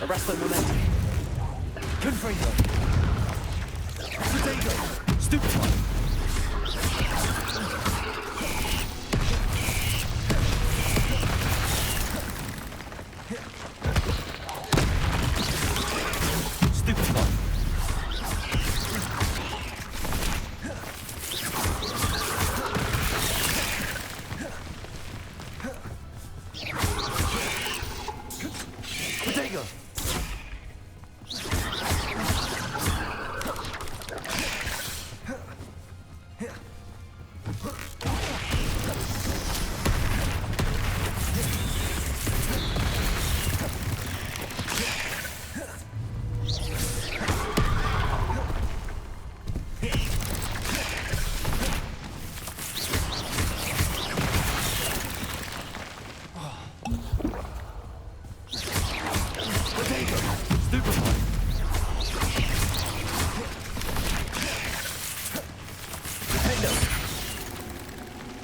Arresto momentum. Confringo. Potato. Stupefy. Stupefy. Potato.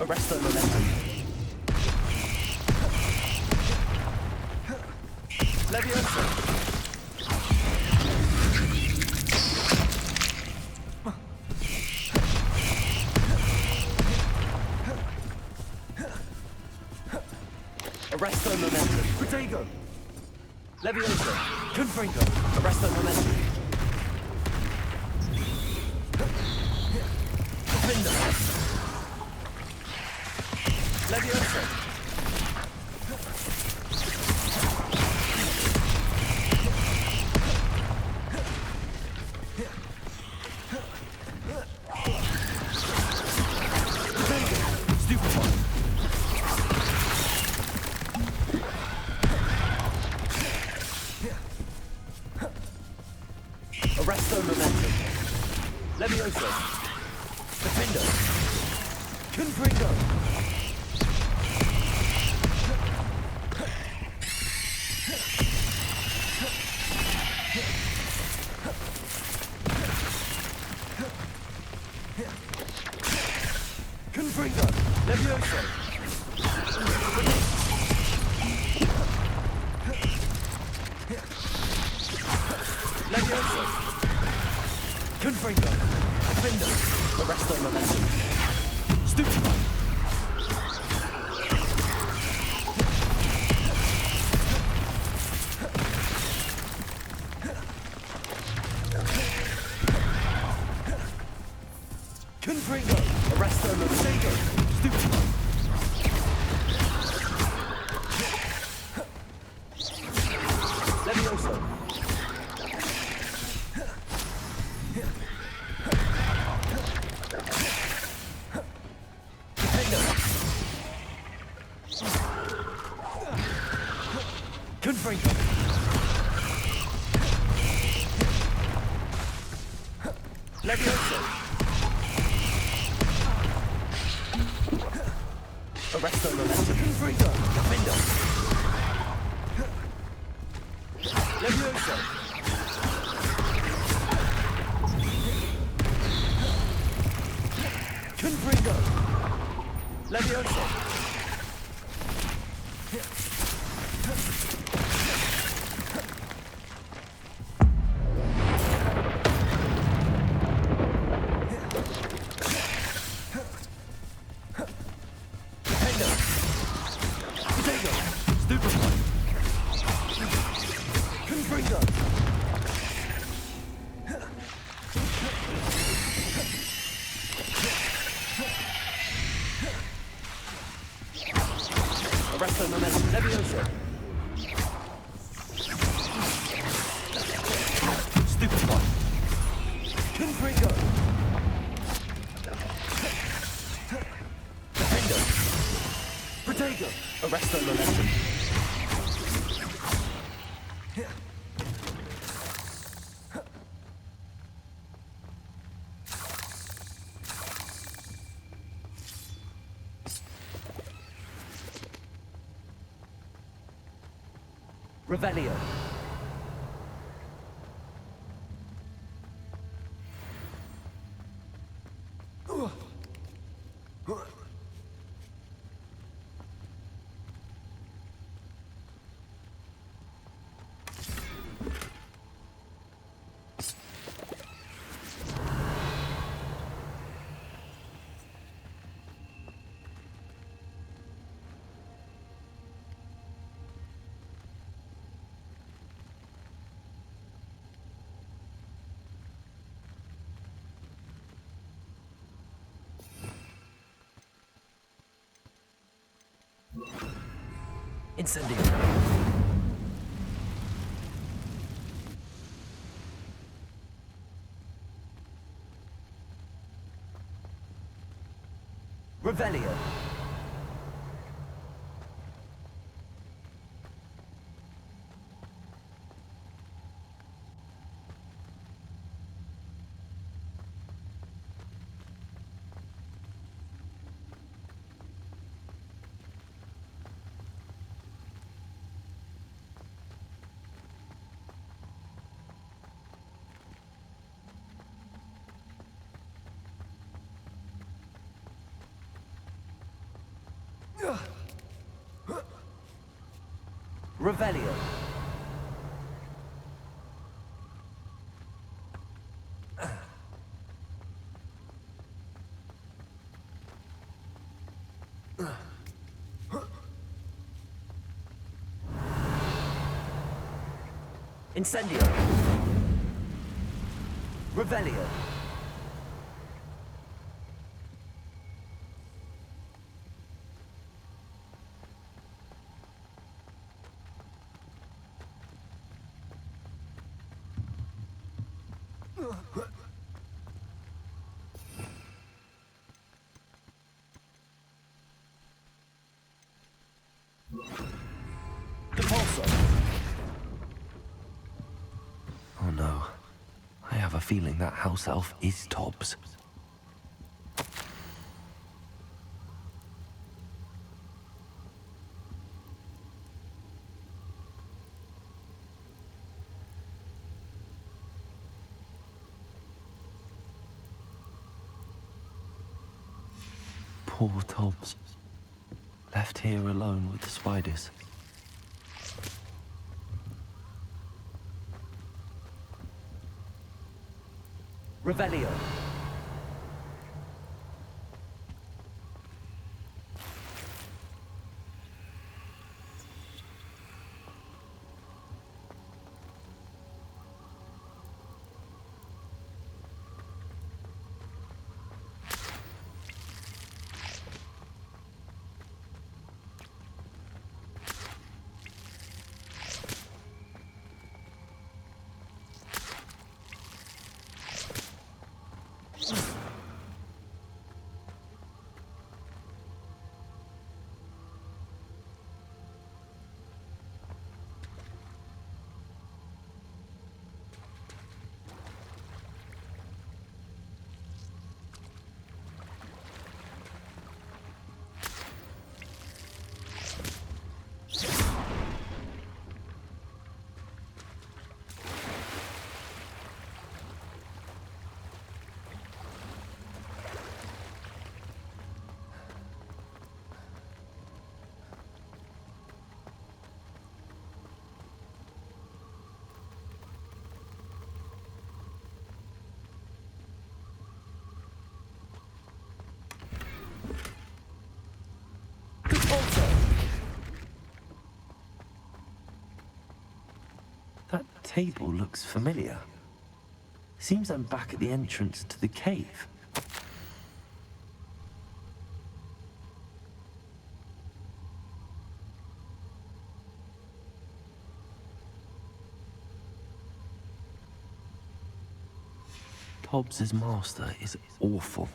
Arresto momentum. Leviosa. Arresto momentum. Protego. Leviosa. Confringo. Arresto momentum. Defender. Leviosa. Stupefy. Arresto momentum. Leviosa. Defender. Confringo. Confringo. Leviosa. Leviosa. Confringo. Defender. Arresto momentum. Stupefy. Confringo. Arresto momentum. Stupefy. Leviosa. Confringo. Leviosa. Arresto momentum. Confringo. Defender. Leviosa. Confringo. Leviosa. Potato. Stupefy. Confringo. Arresto momentum. Leviosa. Stupefy. Confringo. Defender. Protego. Arresto momentum. Revelio. Incendio. Revelio. Revelio. Incendio. Revelio. Depulso. Oh no. I have a feeling that house elf is Tobbs. Poor Tobbs. Left here alone with the spiders. Revelio. That table looks familiar. Seems I'm back at the entrance to the cave. Tobbs's master is awful.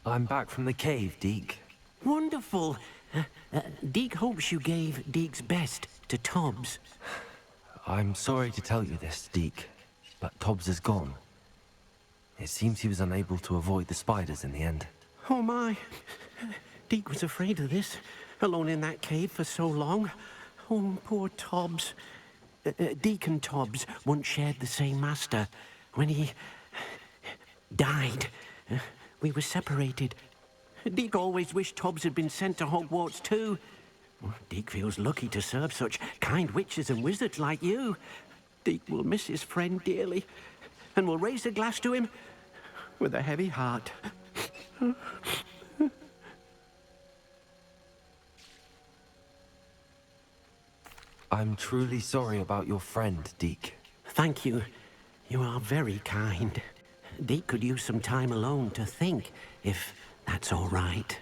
I'm back from the cave, Deke. Wonderful. Deke hopes you gave Deke's best to Tobbs. I'm sorry to tell you this, Deke, but Tobbs is gone. It seems he was unable to avoid the spiders in the end. Oh my. Deke was afraid of this, alone in that cave for so long. Oh, poor Tobbs. Deke and Tobbs once shared the same master. When he died, we were separated. Deke always wished Tobbs had been sent to Hogwarts too. Deke feels lucky to serve such kind witches and wizards like you. Deke will miss his friend dearly, and will raise a glass to him with a heavy heart. I'm truly sorry about your friend, Deke. Thank you. You are very kind. Deke could use some time alone to think, if that's all right.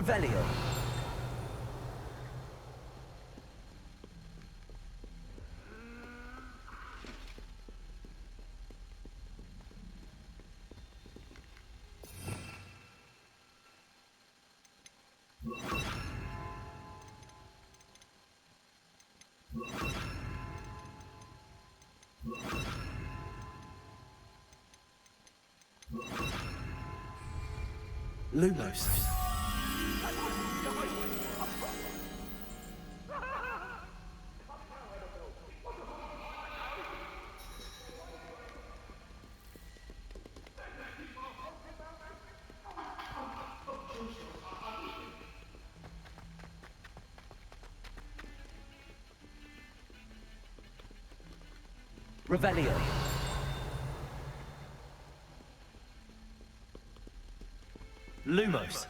Revelio. Lumos. Revelio. Lumos.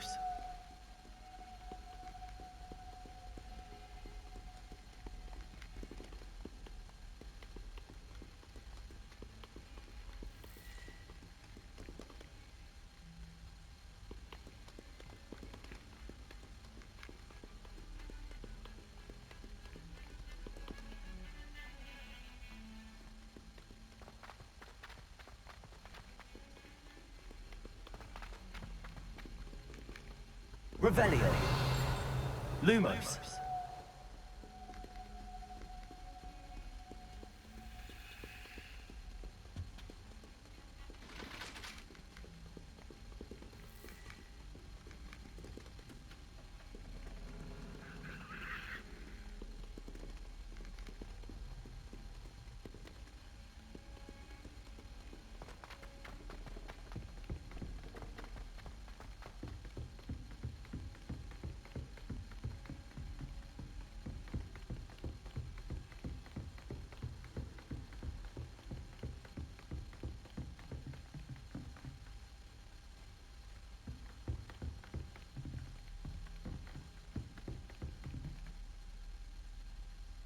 Revelio. Lumos.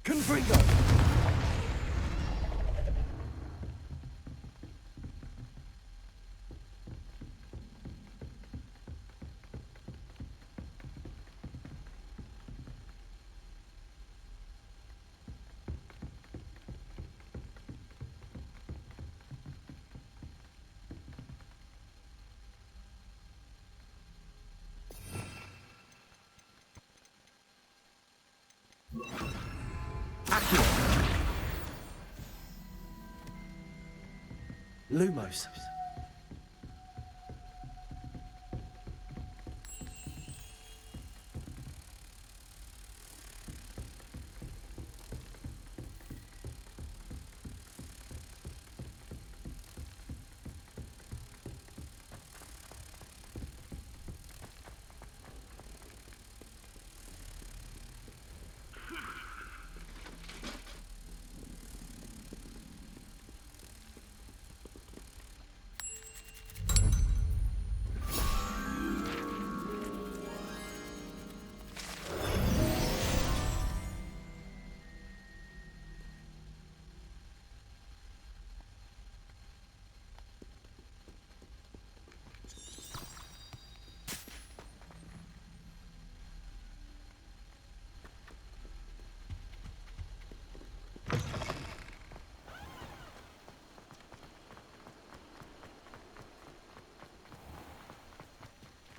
Confringo. Lumos.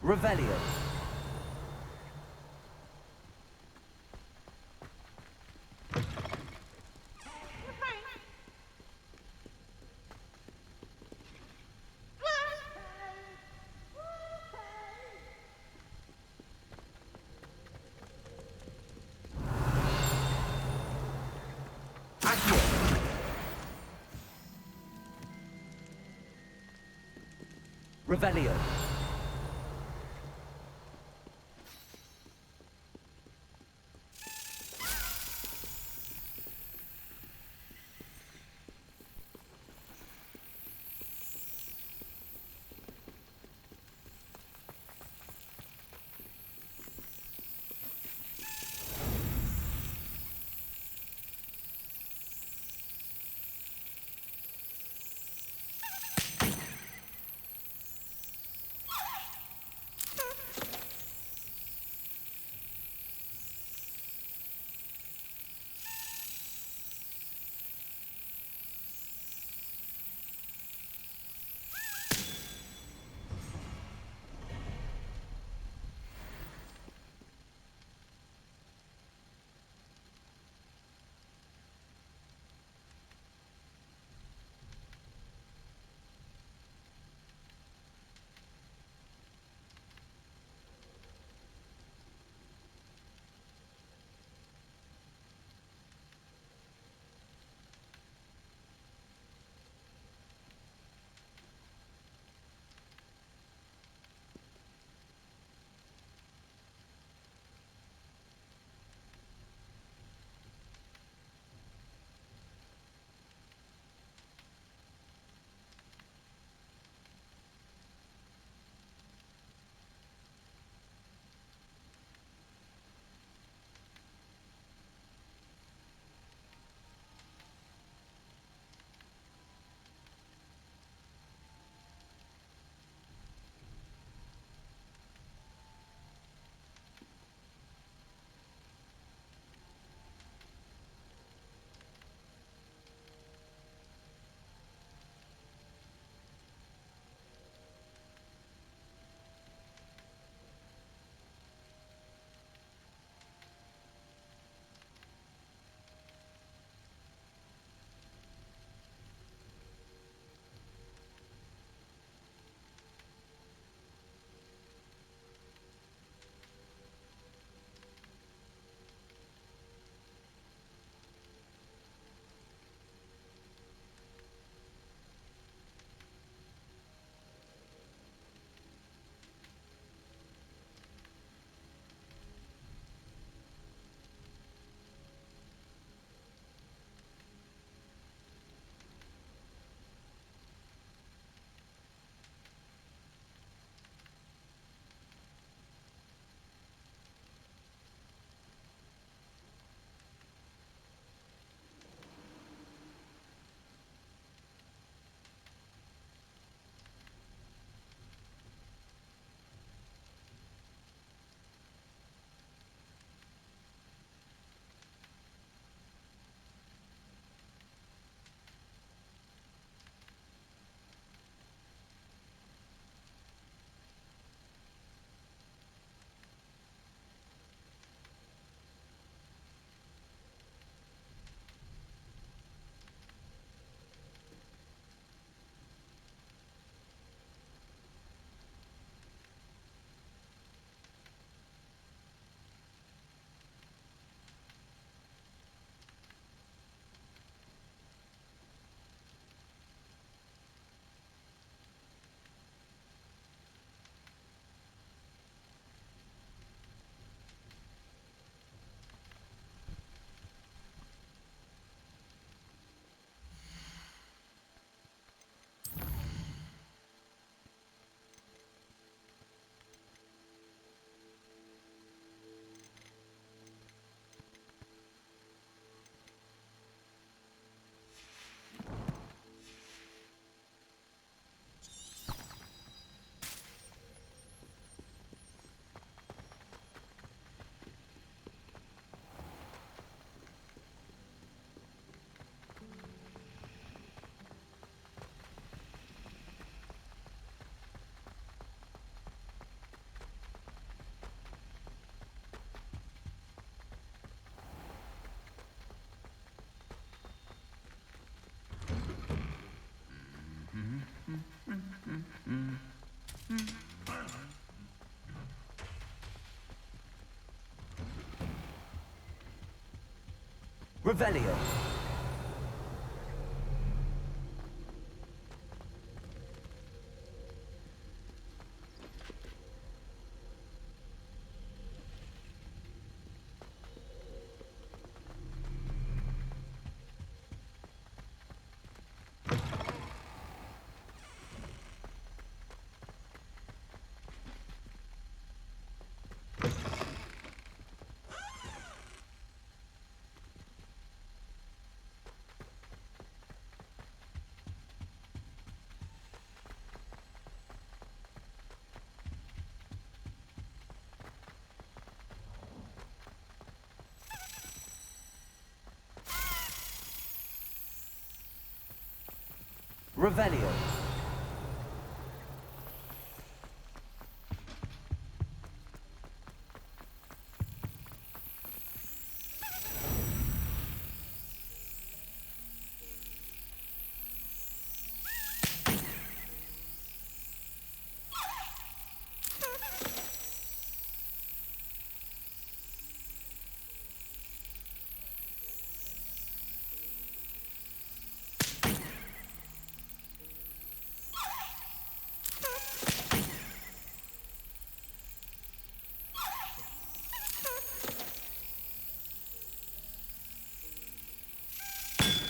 Revelio. Revelio. Revelio. Revelio.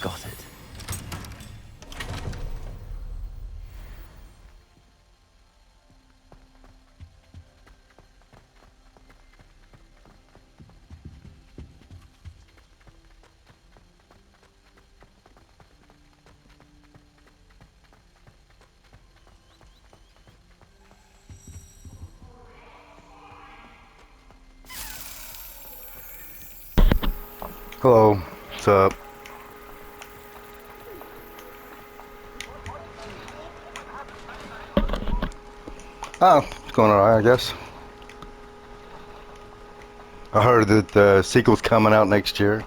Got it. Hello, what's up? Oh, it's going alright, I guess. I heard that the sequel's coming out next year.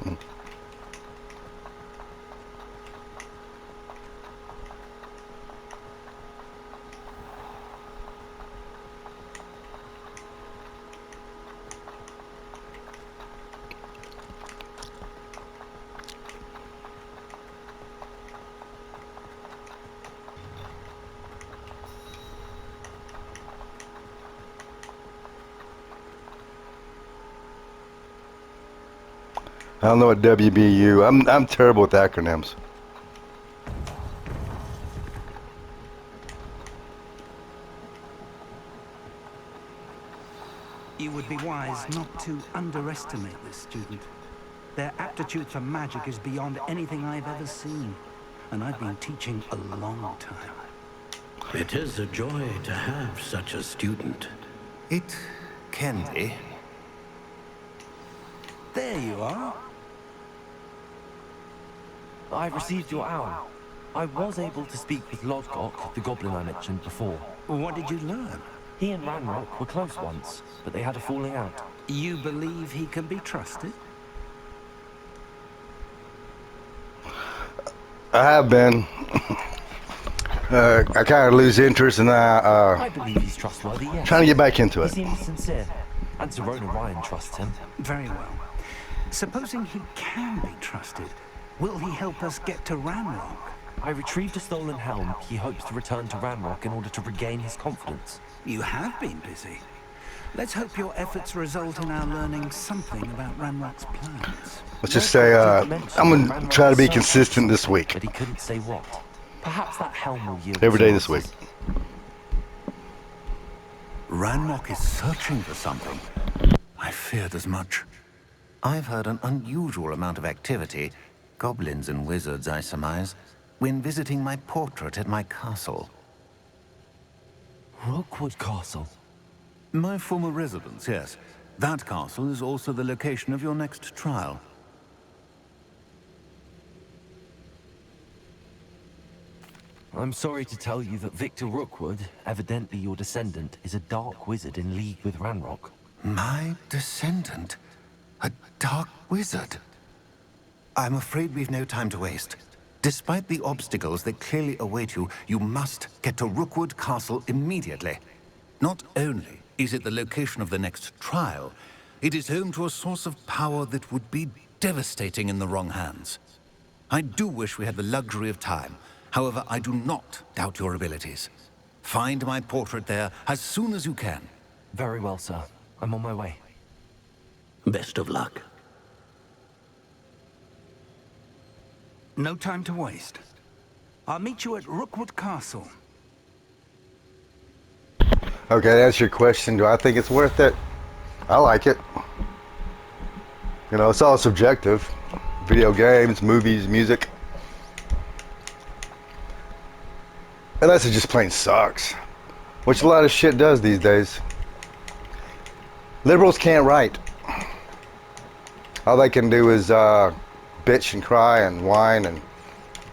I don't know what WBU. I'm terrible with acronyms. You would be wise not to underestimate this student. Their aptitude for magic is beyond anything I've ever seen. And I've been teaching a long time. It is a joy to have such a student. It can be. There you are. I've received your owl. I was able to speak with Lodgok, the goblin I mentioned before. What did you learn? He and Ranrock were close once, but they had a falling out. You believe he can be trusted? I have been. I kind of lose interest in that. I believe he's trustworthy, yes. Trying to get back into He it. seems sincere, and Serona Ryan trusts him. Very well. Supposing he can be trusted, will he help us get to Ranrock? I retrieved a stolen helm. He hopes to return to Ranrock in order to regain his confidence. You have been busy. Let's hope your efforts result in our learning something about Ranrock's plans. Let's just say I'm gonna try to be consistent this week. But he couldn't say what. Perhaps that helm will yield Every some day this week. answers. Ranrock is searching for something. I feared as much. I've heard an unusual amount of activity, goblins and wizards, I surmise, when visiting my portrait at my castle. Rookwood Castle. My former residence, yes. That castle is also the location of your next trial. I'm sorry to tell you that Victor Rookwood, evidently your descendant, is a dark wizard in league with Ranrock. My descendant? A dark wizard? I'm afraid we've no time to waste. Despite the obstacles that clearly await you, you must get to Rookwood Castle immediately. Not only is it the location of the next trial, it is home to a source of power that would be devastating in the wrong hands. I do wish we had the luxury of time. However, I do not doubt your abilities. Find my portrait there as soon as you can. Very well, sir. I'm on my way. Best of luck. No time to waste. I'll meet you at Rookwood Castle. Okay, that's your question. Do I think it's worth it? I like it. You know, it's all subjective. Video games, movies, music. Unless it just plain sucks. Which a lot of shit does these days. Liberals can't write. All they can do is bitch and cry and whine and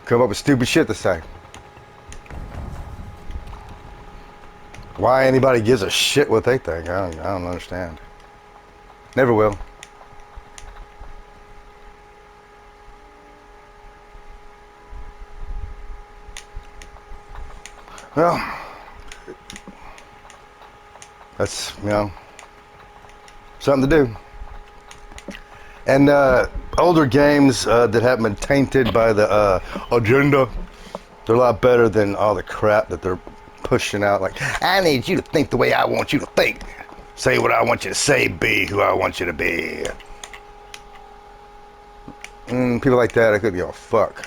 come up with stupid shit to say. Why anybody gives a shit what they think, I don't understand. Never will. Well, that's, you know, something to do. And older games that haven't been tainted by the agenda, they're a lot better than all the crap that they're pushing out. Like, I need you to think the way I want you to think. Say what I want you to say, be who I want you to be. People like that, I could give a fuck.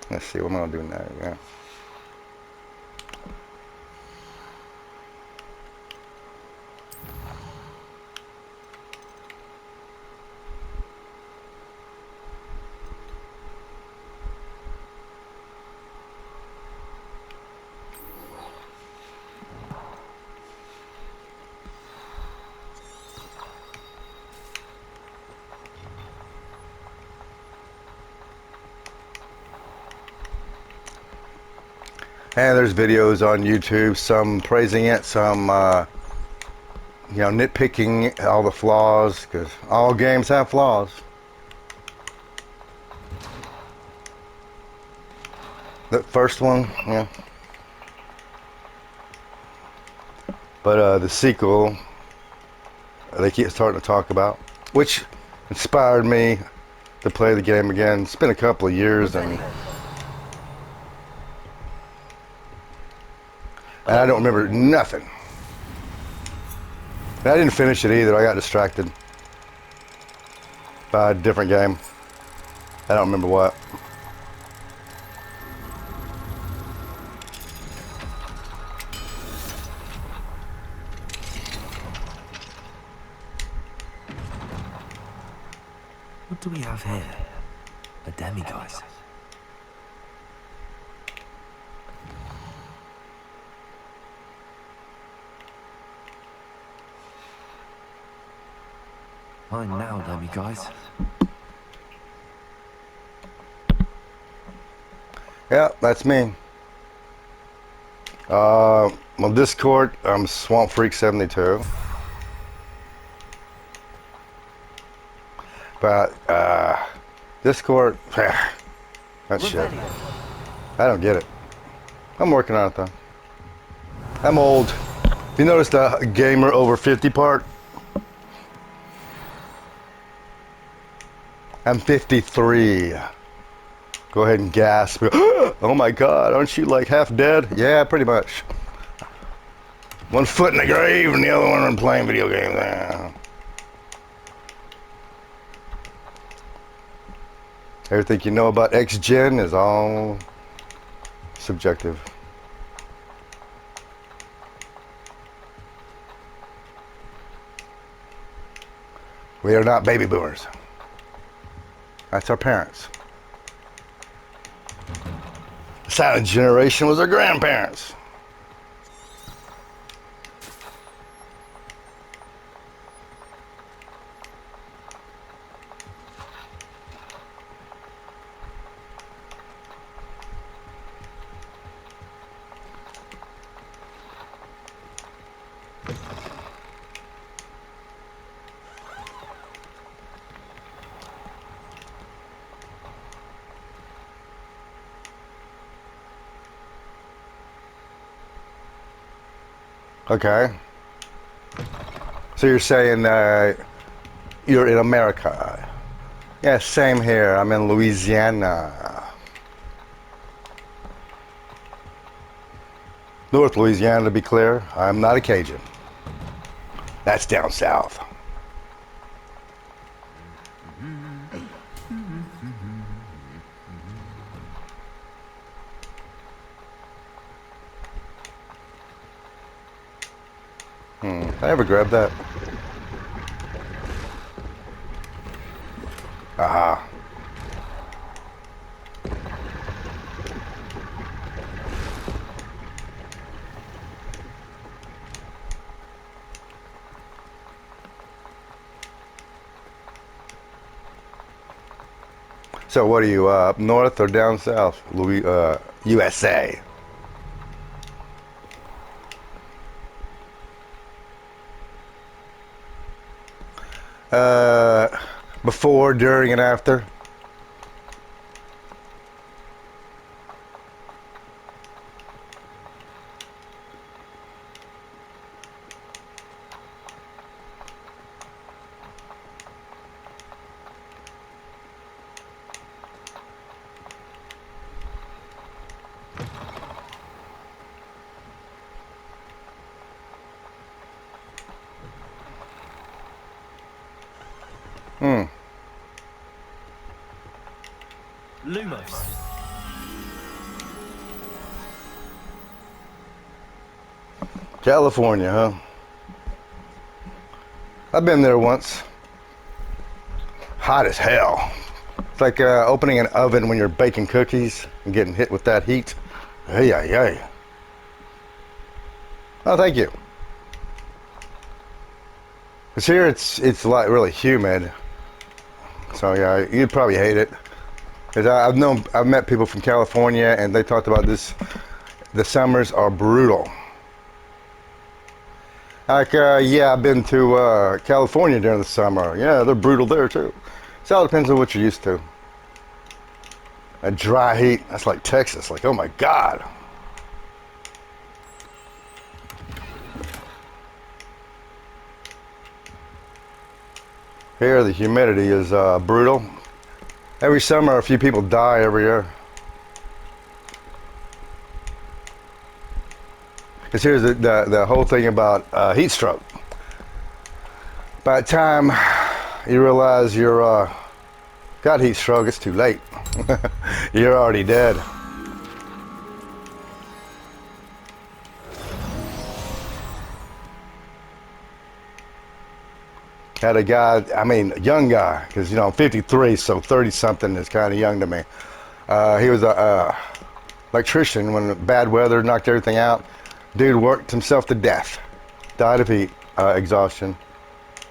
Let's see, what am I gonna do now? Yeah. And there's videos on YouTube, some praising it, some, you know, nitpicking all the flaws, because all games have flaws. The first one, yeah. But the sequel, they keep starting to talk about, which inspired me to play the game again. It's been a couple of years, and I don't remember nothing. And I didn't finish it either. I got distracted by a different game. I don't remember what. What do we have here? A demiguise. Fine now, demiguise. Yeah, that's me. On Discord, I'm Swamp Freak 72. But Discord, that shit. I don't get it. I'm working on it though. I'm old. You notice the gamer over 50 part? I'm 53. Go ahead and gasp. Oh my god, aren't you like half dead? Yeah, pretty much. One foot in the grave and the other one playing video games. Everything you know about X-Gen is all subjective. We are not baby boomers. That's our parents. The silent generation was our grandparents. Okay. So you're saying you're in America? Yeah, same here. I'm in Louisiana. North Louisiana, to be clear. I'm not a Cajun. That's down south. Did I ever grab that? Aha. So what are you, up north or down south? USA. Uh, Before, during, and after? Lumos. California, huh? I've been there once. Hot as hell. It's like opening an oven when you're baking cookies and getting hit with that heat. Hey, hey, hey. Oh, thank you. Cause here it's like really humid. So yeah, you'd probably hate it. Cause I've met people from California and they talked about this. The summers are brutal. Like yeah, I've been to California during the summer. Yeah, they're brutal there too. So it all depends on what you're used to. A dry heat, that's like Texas. Like, oh my God. Here, the humidity is brutal. Every summer, a few people die every year. Because here's the whole thing about heat stroke. By the time you realize you're got heat stroke, it's too late. You're already dead. Had a guy, I mean, a young guy, because, you know, I'm 53, so 30-something is kind of young to me. He was a electrician when bad weather knocked everything out. Dude worked himself to death. Died of heat exhaustion.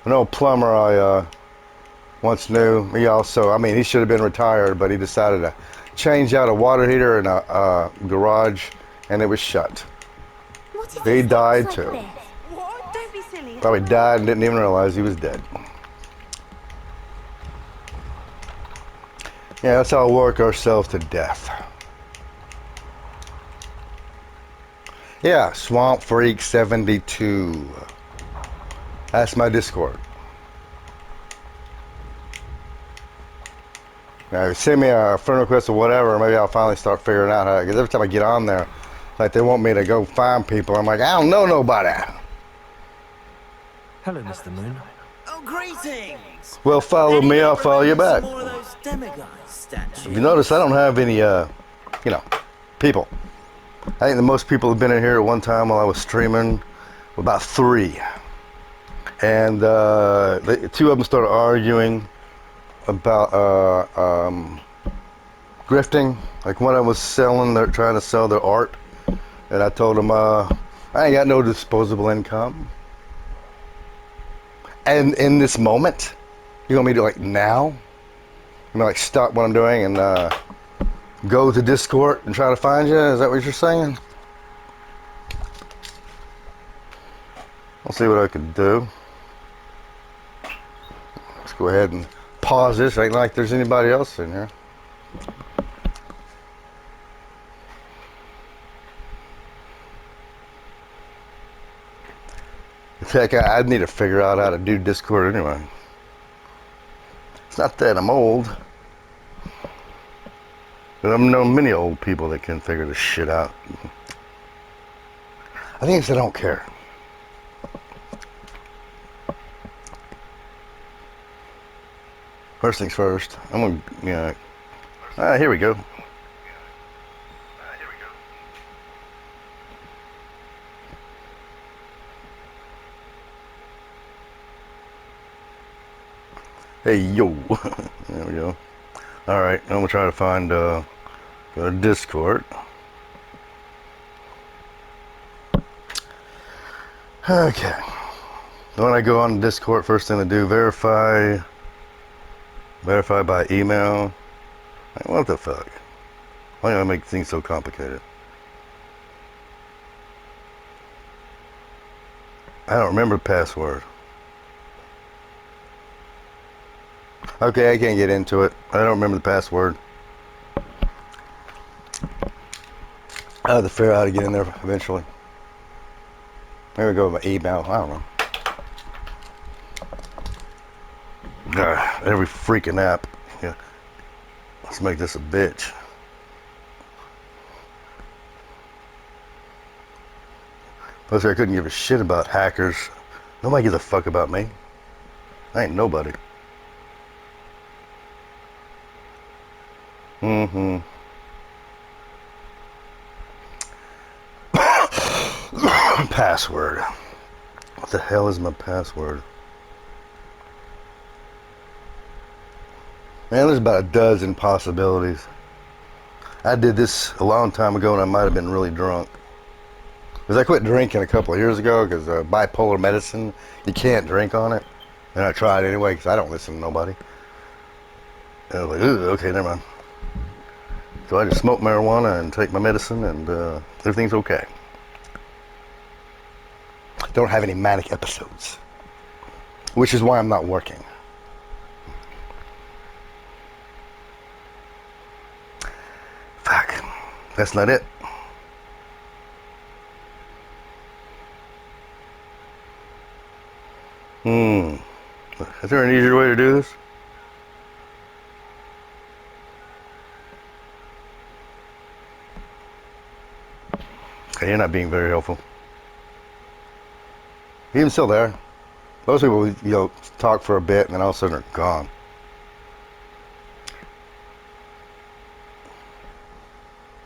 An old plumber I once knew, he also, I mean, he should have been retired, but he decided to change out a water heater in a garage, and it was shut. He died too. Don't be silly. Probably died and didn't even realize he was dead. Yeah, that's how we work ourselves to death. Yeah, Swamp Freak 72. That's my Discord. Now, send me a friend request or whatever, maybe I'll finally start figuring out how, because every time I get on there, like they want me to go find people, I'm like, I don't know nobody. Hello, Mr. Moon. Oh, greetings! Well, follow me, I'll follow you back. More of those demiguise statues. If you notice, I don't have any, you know, people. I think the most people have been in here at one time while I was streaming, about 3. And two of them started arguing about grifting. Like one of them was selling, they're trying to sell their art. And I told them, I ain't got no disposable income. And in this moment, you want me to like now? You know, like stop what I'm doing and go to Discord and try to find you? Is that what you're saying? I'll see what I can do. Let's go ahead and pause this. Ain't like there's anybody else in here. Heck, I need to figure out how to do Discord anyway. It's not that I'm old, but I've known many old people that can figure this shit out. I think it's I don't care. First things first, I'm gonna, here we go. Hey, yo. There we go. Alright, I'm gonna try to find, go to Discord. Okay. When I go on Discord, first thing to do, verify by email. Like, what the fuck? Why do I make things so complicated? I don't remember the password. Okay, I can't get into it. I don't remember the password. I'll have to figure out how to get in there eventually. Maybe go with my email. I don't know. Every freaking app. Yeah. Let's make this a bitch. Plus, I couldn't give a shit about hackers. Nobody gives a fuck about me. I ain't nobody. Password. What the hell is my password? Man, there's about a dozen possibilities. I did this a long time ago and I might have been really drunk. Because I quit drinking a couple of years ago because bipolar medicine, you can't drink on it. And I tried anyway because I don't listen to nobody. And I was like, ooh, okay, never mind. So I just smoke marijuana and take my medicine and everything's okay. Don't have any manic episodes. Which is why I'm not working. Fuck. That's not it. Is there an easier way to do this? Okay, you're not being very helpful. Even still there. Most people, talk for a bit and then all of a sudden they're gone.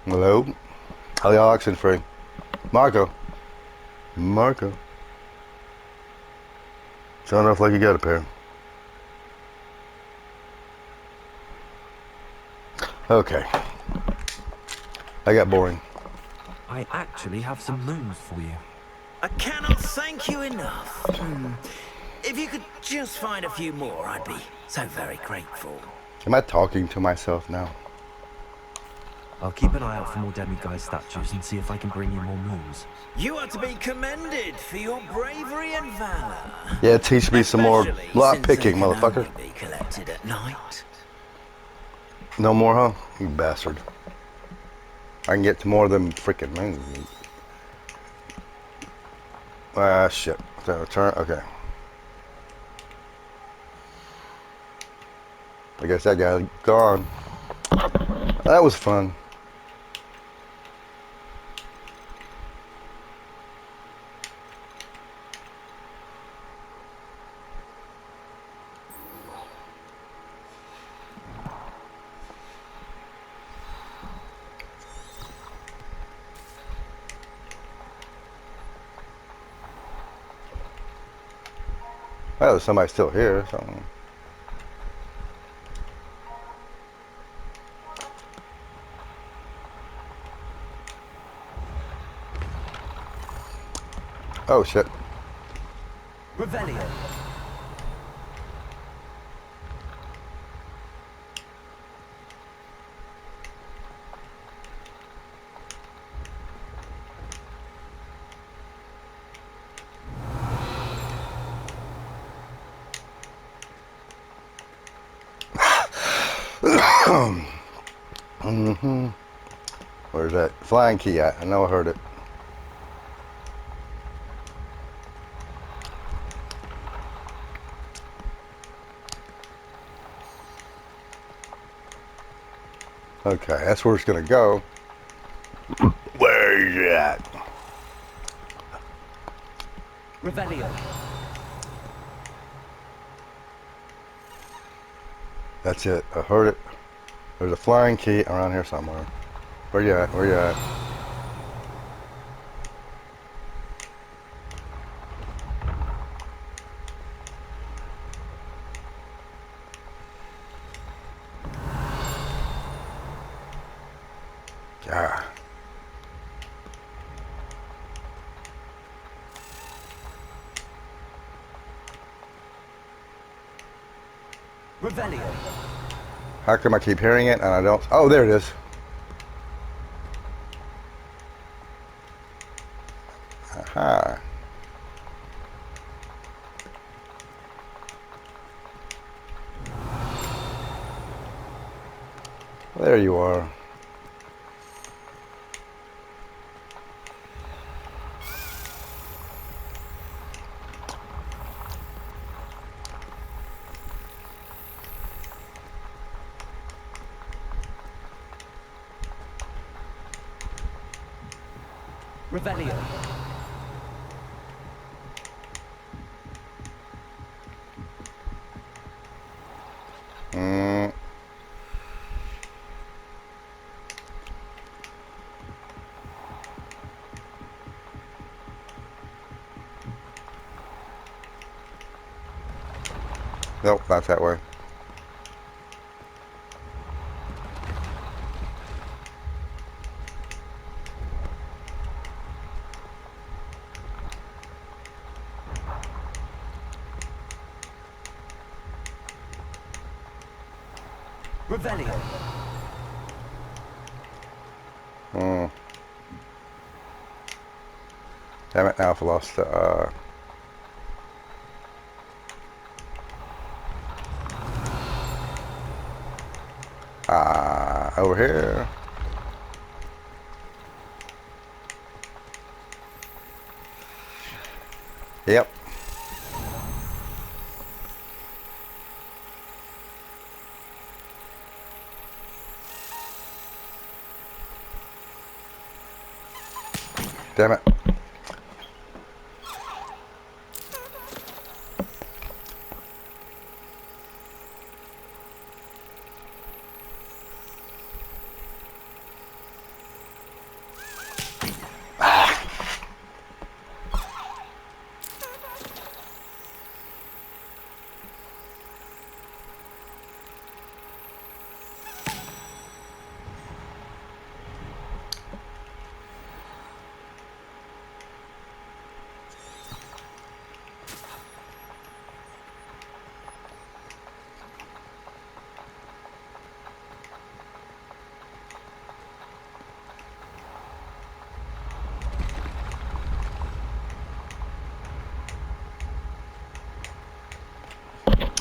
Hello? How the oxen free? Marco. Sound off like you got a pair. Okay. I got boring. I actually have some moons for you. I cannot thank you enough. If you could just find a few more, I'd be so very grateful. Am I talking to myself now? I'll keep an eye out for more demiguise statues and see if I can bring you more moons. You are to be commended for your bravery and valor. Yeah, teach me some more Especially lock since picking, they can motherfucker. only be collected at night. No more, huh? You bastard. I can get to more of them freaking moons. Ah, shit. Is that a turn? Okay. I guess that guy gone. That was fun. Well, there's somebody still here, so. Oh, shit. Revelio. Where's that flying key at? I know I heard it. Okay, that's where it's gonna go. Where is it at? Revelio. That's it. I heard it. There's a flying key around here somewhere. Where you at? Where you at? Ah. Revelio. How come I keep hearing it and I don't? Oh, there it is. Aha. There you are. Revelio. Mm. Nope, not that way. Revelio. Mm. Damn it, now I've lost the, over here. Yep. Damn it.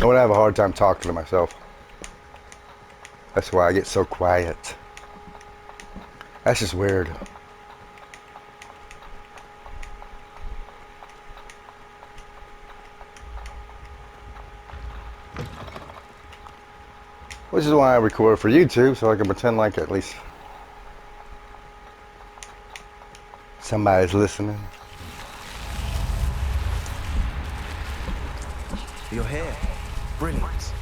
I'm gonna have a hard time talking to myself. That's why I get so quiet. That's just weird. Which is why I record for YouTube, so I can pretend like at least somebody's listening. You're here. Brilliant.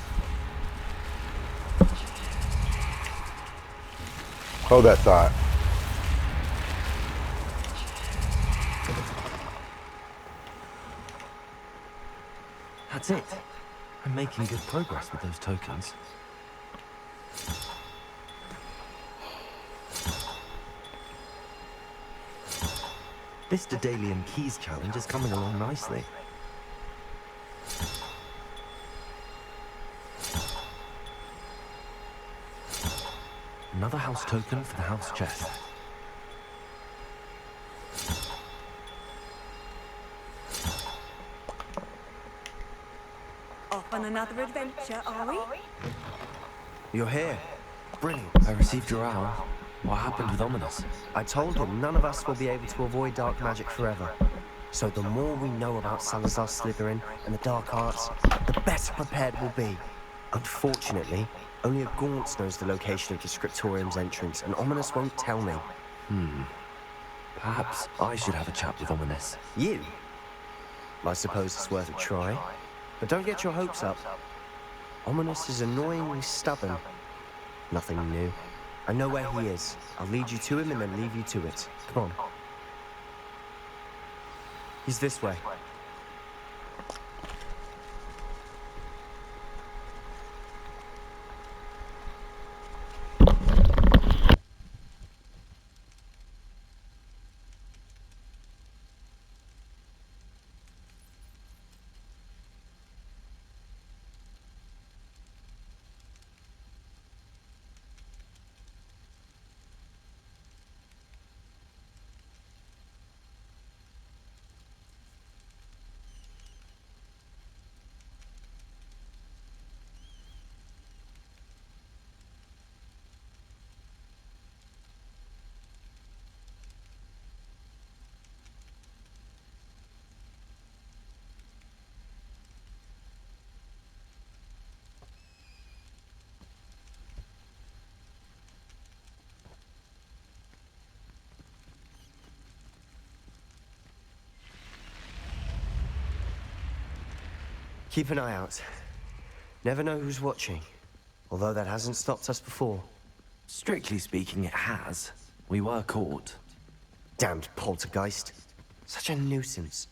Hold that thought. That's it. I'm making good progress with those tokens. This Daedalian Keys challenge is coming along nicely. Another house token for the house chest. Off on another adventure, are we? You're here. Brilliant. I received your owl. What happened with Ominous? I told him none of us will be able to avoid dark magic forever. So the more we know about Salazar Slytherin and the dark arts, the better prepared we'll be. Unfortunately, Only a Gaunt knows the location of the Scriptorium's entrance, and Ominous won't tell me. Perhaps I should have a chat with Ominous. You? I suppose it's worth a try. But don't get your hopes up. Ominous is annoyingly stubborn. Nothing new. I know where he is. I'll lead you to him and then leave you to it. Come on. He's this way. Keep an eye out. Never know who's watching. Although that hasn't stopped us before. Strictly speaking, it has. We were caught. Damned poltergeist. Such a nuisance.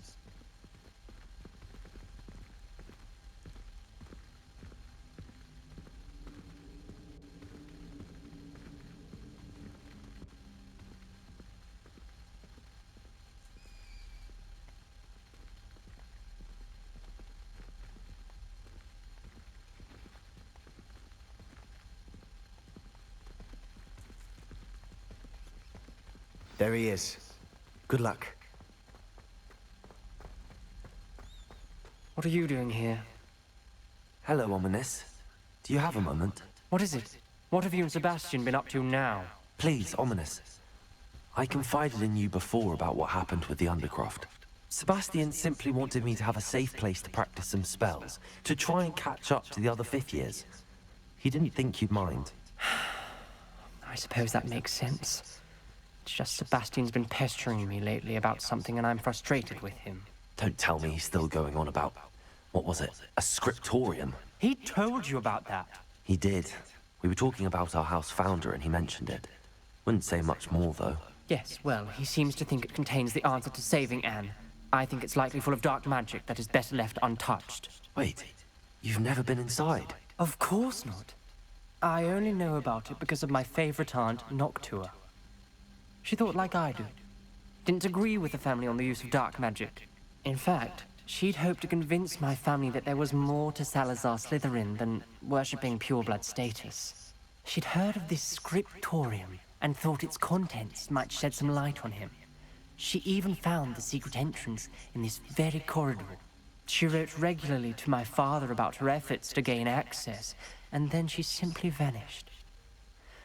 There he is. Good luck. What are you doing here? Hello, Ominous. Do you have a moment? What is it? What have you and Sebastian been up to now? Please, Ominous. I confided in you before about what happened with the Undercroft. Sebastian simply wanted me to have a safe place to practice some spells, to try and catch up to the other fifth years. He didn't think you'd mind. I suppose that makes sense. It's just Sebastian's been pestering me lately about something and I'm frustrated with him. Don't tell me he's still going on about, what was it, a scriptorium? He told you about that. He did. We were talking about our house founder and he mentioned it. Wouldn't say much more, though. Yes, well, he seems to think it contains the answer to saving Anne. I think it's likely full of dark magic that is better left untouched. Wait, you've never been inside? Of course not. I only know about it because of my favorite aunt, Noctua. She thought like I do. Didn't agree with the family on the use of dark magic. In fact, she'd hoped to convince my family that there was more to Salazar Slytherin than worshipping pureblood status. She'd heard of this scriptorium and thought its contents might shed some light on him. She even found the secret entrance in this very corridor. She wrote regularly to my father about her efforts to gain access, and then she simply vanished.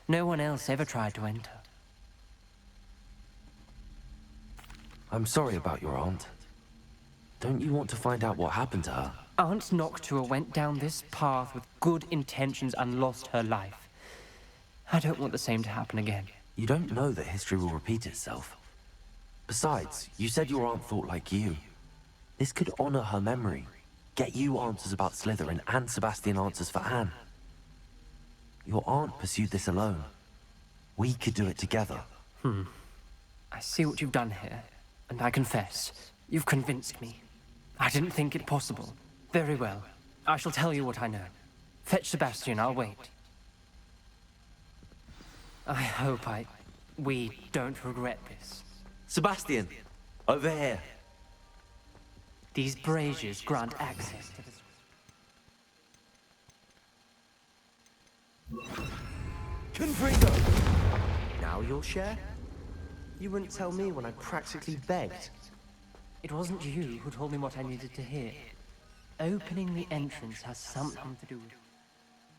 No one else ever tried to enter. I'm sorry about your aunt. Don't you want to find out what happened to her? Aunt Noctua went down this path with good intentions and lost her life. I don't want the same to happen again. You don't know that history will repeat itself. Besides, you said your aunt thought like you. This could honor her memory. Get you answers about Slytherin and Sebastian answers for Anne. Your aunt pursued this alone. We could do it together. I see what you've done here, and I confess, you've convinced me. I didn't think it possible. Very well. I shall tell you what I know. Fetch Sebastian, I'll wait. I hope we don't regret this. Sebastian! Over here! These braziers grant access to the... Confringo! Now you'll share? You wouldn't tell me when I practically begged. It wasn't you who told me what I needed to hear. Opening the entrance has something to do with...